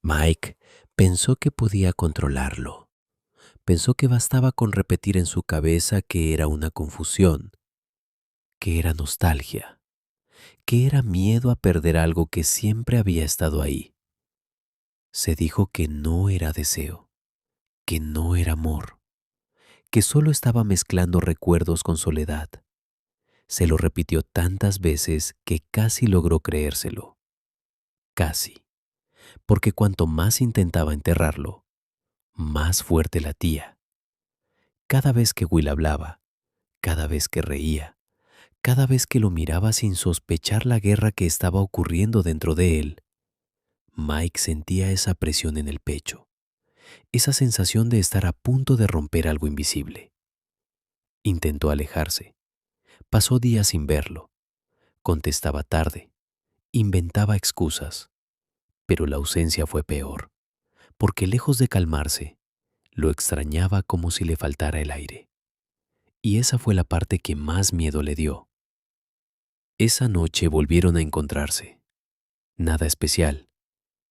Mike pensó que podía controlarlo. Pensó que bastaba con repetir en su cabeza que era una confusión, que era nostalgia, que era miedo a perder algo que siempre había estado ahí. Se dijo que no era deseo, que no era amor, que solo estaba mezclando recuerdos con soledad. Se lo repitió tantas veces que casi logró creérselo. Casi. Porque cuanto más intentaba enterrarlo, más fuerte latía. Cada vez que Will hablaba, cada vez que reía, cada vez que lo miraba sin sospechar la guerra que estaba ocurriendo dentro de él, Mike sentía esa presión en el pecho, esa sensación de estar a punto de romper algo invisible. Intentó alejarse. Pasó días sin verlo. Contestaba tarde. Inventaba excusas. Pero la ausencia fue peor, porque lejos de calmarse, lo extrañaba como si le faltara el aire. Y esa fue la parte que más miedo le dio. Esa noche volvieron a encontrarse. Nada especial,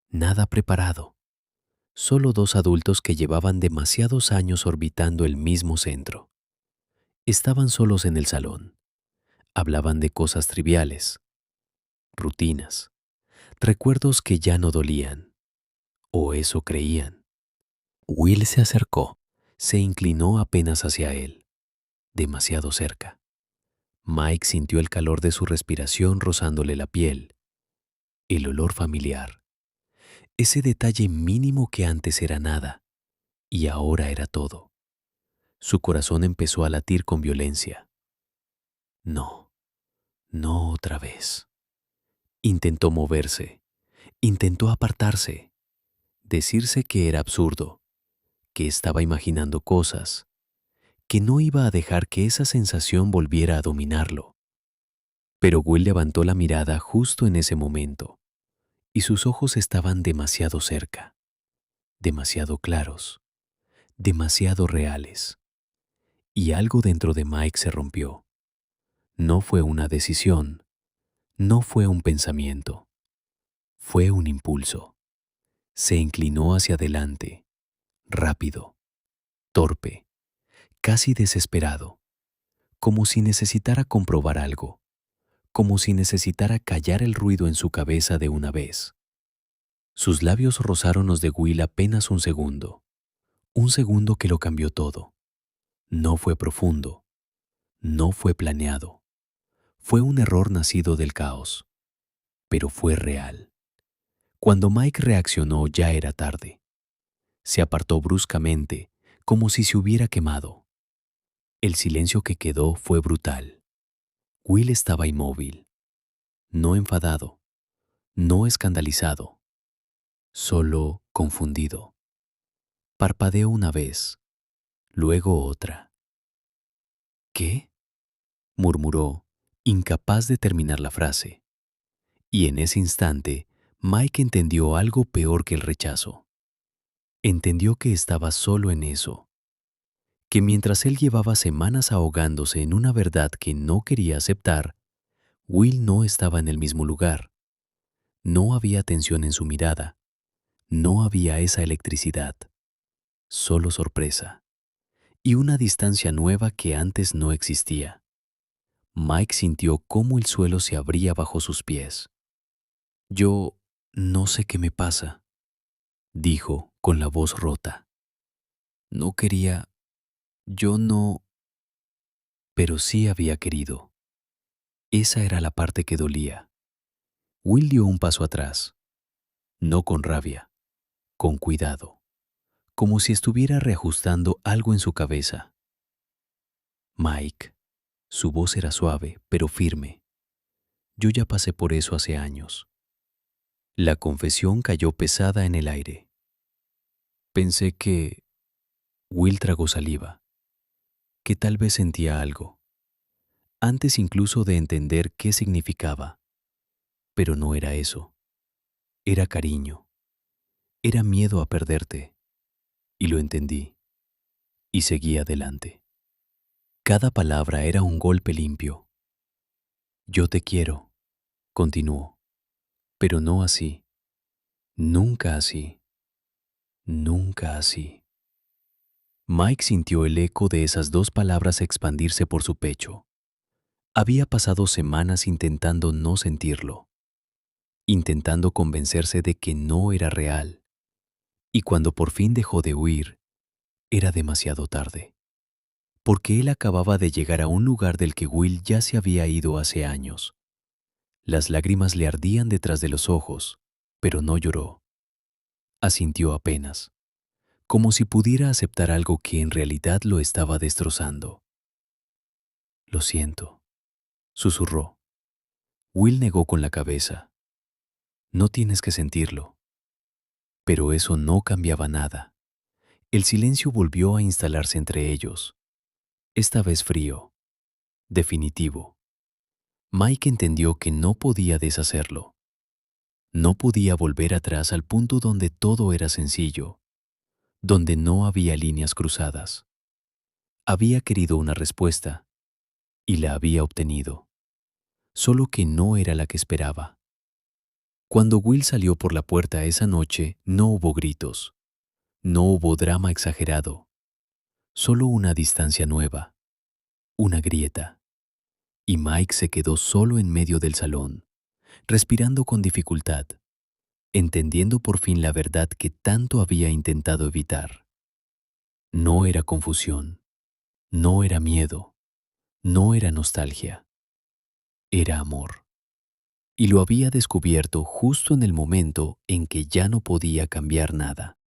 nada preparado. Solo dos adultos que llevaban demasiados años orbitando el mismo centro. Estaban solos en el salón. Hablaban de cosas triviales, rutinas, recuerdos que ya no dolían, o eso creían. Will se acercó, se inclinó apenas hacia él, demasiado cerca. Mike sintió el calor de su respiración rozándole la piel, el olor familiar, ese detalle mínimo que antes era nada y ahora era todo. Su corazón empezó a latir con violencia. No, no otra vez. Intentó moverse, intentó apartarse, decirse que era absurdo, que estaba imaginando cosas, que no iba a dejar que esa sensación volviera a dominarlo. Pero Will levantó la mirada justo en ese momento, y sus ojos estaban demasiado cerca, demasiado claros, demasiado reales. Y algo dentro de Mike se rompió. No fue una decisión, no fue un pensamiento, fue un impulso. Se inclinó hacia adelante, rápido, torpe, casi desesperado, como si necesitara comprobar algo, como si necesitara callar el ruido en su cabeza de una vez. Sus labios rozaron los de Will apenas un segundo que lo cambió todo. No fue profundo, no fue planeado, fue un error nacido del caos, pero fue real. Cuando Mike reaccionó ya era tarde. Se apartó bruscamente, como si se hubiera quemado. El silencio que quedó fue brutal. Will estaba inmóvil, no enfadado, no escandalizado, solo confundido. Parpadeó una vez, luego otra. ¿Qué? Murmuró, incapaz de terminar la frase. Y en ese instante, Mike entendió algo peor que el rechazo. Entendió que estaba solo en eso, que mientras él llevaba semanas ahogándose en una verdad que no quería aceptar, Will no estaba en el mismo lugar. No había tensión en su mirada, no había esa electricidad, solo sorpresa y una distancia nueva que antes no existía. Mike sintió cómo el suelo se abría bajo sus pies. Yo no sé qué me pasa, dijo con la voz rota. No quería, yo no, pero sí había querido. Esa era la parte que dolía. Will dio un paso atrás, no con rabia, con cuidado, como si estuviera reajustando algo en su cabeza. Mike, su voz era suave, pero firme. Yo ya pasé por eso hace años. La confesión cayó pesada en el aire. Pensé que... Will tragó saliva, que tal vez sentía algo, antes incluso de entender qué significaba. Pero no era eso. Era cariño. Era miedo a perderte. Y lo entendí. Y seguí adelante. Cada palabra era un golpe limpio. Yo te quiero, continuó. Pero no así. Nunca así. Nunca así. Mike sintió el eco de esas dos palabras expandirse por su pecho. Había pasado semanas intentando no sentirlo, intentando convencerse de que no era real, y cuando por fin dejó de huir, era demasiado tarde, porque él acababa de llegar a un lugar del que Will ya se había ido hace años. Las lágrimas le ardían detrás de los ojos, pero no lloró. Asintió apenas, como si pudiera aceptar algo que en realidad lo estaba destrozando. Lo siento, susurró. Will negó con la cabeza. No tienes que sentirlo. Pero eso no cambiaba nada. El silencio volvió a instalarse entre ellos, esta vez frío, definitivo. Mike entendió que no podía deshacerlo. No podía volver atrás al punto donde todo era sencillo, donde no había líneas cruzadas. Había querido una respuesta y la había obtenido, solo que no era la que esperaba. Cuando Will salió por la puerta esa noche, no hubo gritos, no hubo drama exagerado, solo una distancia nueva, una grieta. Y Mike se quedó solo en medio del salón, respirando con dificultad, entendiendo por fin la verdad que tanto había intentado evitar. No era confusión, no era miedo, no era nostalgia, era amor. Y lo había descubierto justo en el momento en que ya no podía cambiar nada.